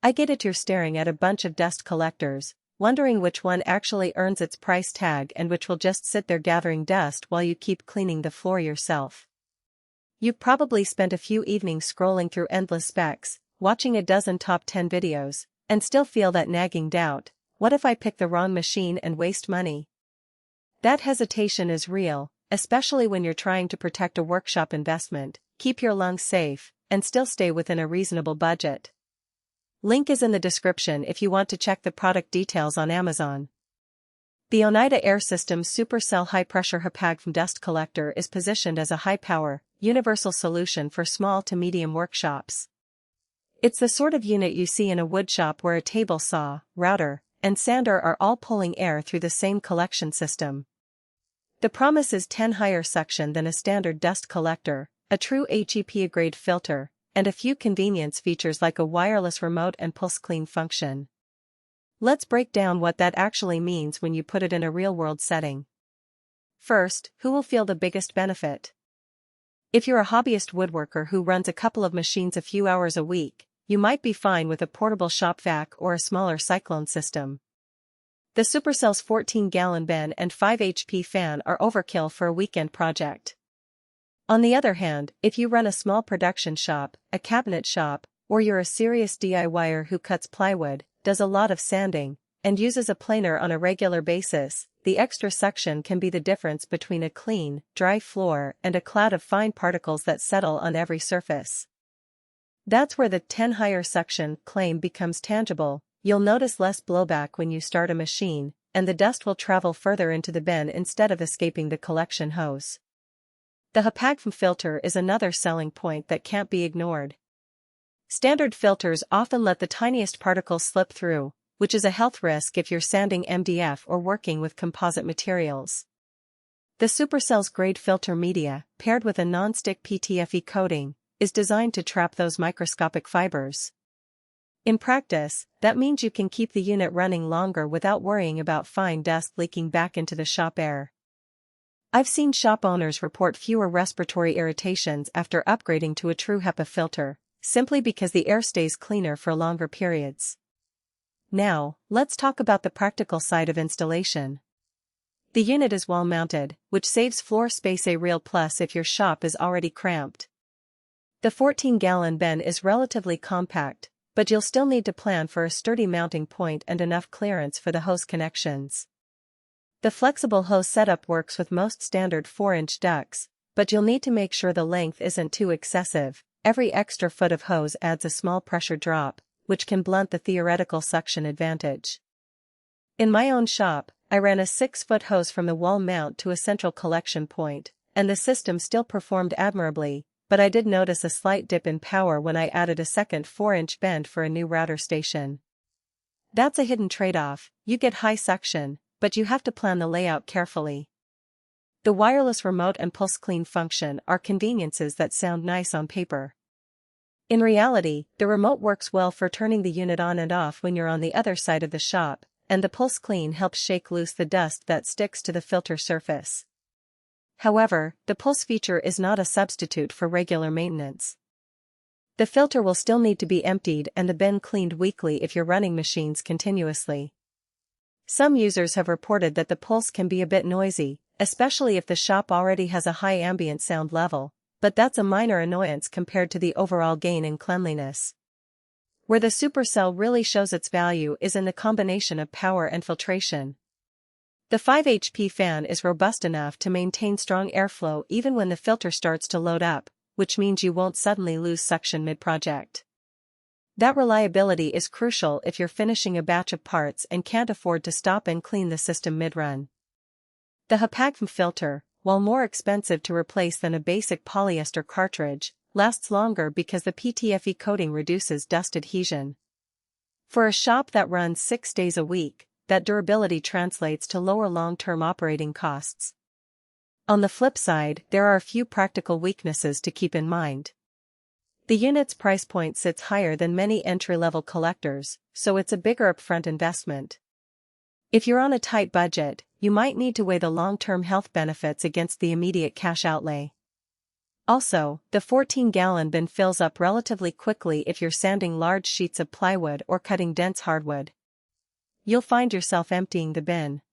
I get it, you're staring at a bunch of dust collectors, wondering which one actually earns its price tag and which will just sit there gathering dust while you keep cleaning the floor yourself. You've probably spent a few evenings scrolling through endless specs, watching a dozen top 10 videos, and still feel that nagging doubt: what if I pick the wrong machine and waste money? That hesitation is real, especially when you're trying to protect a workshop investment, keep your lungs safe, and still stay within a reasonable budget. Link is in the description if you want to check the product details on Amazon. The Oneida Air Systems Supercell high-pressure HEPA GFM dust collector is positioned as a high-power, universal solution for small to medium workshops. It's the sort of unit you see in a woodshop where a table saw, router, and sander are all pulling air through the same collection system. The promise is 10 higher suction than a standard dust collector, a true HEPA-grade filter, and a few convenience features like a wireless remote and pulse clean function. Let's break down what that actually means when you put it in a real-world setting. First, who will feel the biggest benefit? If you're a hobbyist woodworker who runs a couple of machines a few hours a week, you might be fine with a portable shop vac or a smaller cyclone system. The Supercell's 14-gallon bin and 5 HP fan are overkill for a weekend project. On the other hand, if you run a small production shop, a cabinet shop, or you're a serious DIYer who cuts plywood, does a lot of sanding, and uses a planer on a regular basis, the extra suction can be the difference between a clean, dry floor and a cloud of fine particles that settle on every surface. That's where the 10 higher suction claim becomes tangible. You'll notice less blowback when you start a machine, and the dust will travel further into the bin instead of escaping the collection hose. The HEPA GFM filter is another selling point that can't be ignored. Standard filters often let the tiniest particles slip through, which is a health risk if you're sanding MDF or working with composite materials. The Supercell's grade filter media, paired with a non-stick PTFE coating, is designed to trap those microscopic fibers. In practice, that means you can keep the unit running longer without worrying about fine dust leaking back into the shop air. I've seen shop owners report fewer respiratory irritations after upgrading to a true HEPA filter, simply because the air stays cleaner for longer periods. Now, let's talk about the practical side of installation. The unit is wall-mounted, which saves floor space, a real plus if your shop is already cramped. The 14-gallon bin is relatively compact, but you'll still need to plan for a sturdy mounting point and enough clearance for the hose connections. The flexible hose setup works with most standard 4-inch ducts, but you'll need to make sure the length isn't too excessive. Every extra foot of hose adds a small pressure drop, which can blunt the theoretical suction advantage. In my own shop, I ran a 6-foot hose from the wall mount to a central collection point, and the system still performed admirably, but I did notice a slight dip in power when I added a second 4-inch bend for a new router station. That's a hidden trade-off. You get high suction, but you have to plan the layout carefully. The wireless remote and pulse clean function are conveniences that sound nice on paper. In reality, the remote works well for turning the unit on and off when you're on the other side of the shop, and the pulse clean helps shake loose the dust that sticks to the filter surface. However, the pulse feature is not a substitute for regular maintenance. The filter will still need to be emptied and the bin cleaned weekly if you're running machines continuously. Some users have reported that the pulse can be a bit noisy, especially if the shop already has a high ambient sound level, but that's a minor annoyance compared to the overall gain in cleanliness. Where the Supercell really shows its value is in the combination of power and filtration. The 5 HP fan is robust enough to maintain strong airflow even when the filter starts to load up, which means you won't suddenly lose suction mid-project. That reliability is crucial if you're finishing a batch of parts and can't afford to stop and clean the system mid-run. The HEPA GFM filter, while more expensive to replace than a basic polyester cartridge, lasts longer because the PTFE coating reduces dust adhesion. For a shop that runs 6 days a week, that durability translates to lower long-term operating costs. On the flip side, there are a few practical weaknesses to keep in mind. The unit's price point sits higher than many entry-level collectors, so it's a bigger upfront investment. If you're on a tight budget, you might need to weigh the long-term health benefits against the immediate cash outlay. Also, the 14-gallon bin fills up relatively quickly if you're sanding large sheets of plywood or cutting dense hardwood. You'll find yourself emptying the bin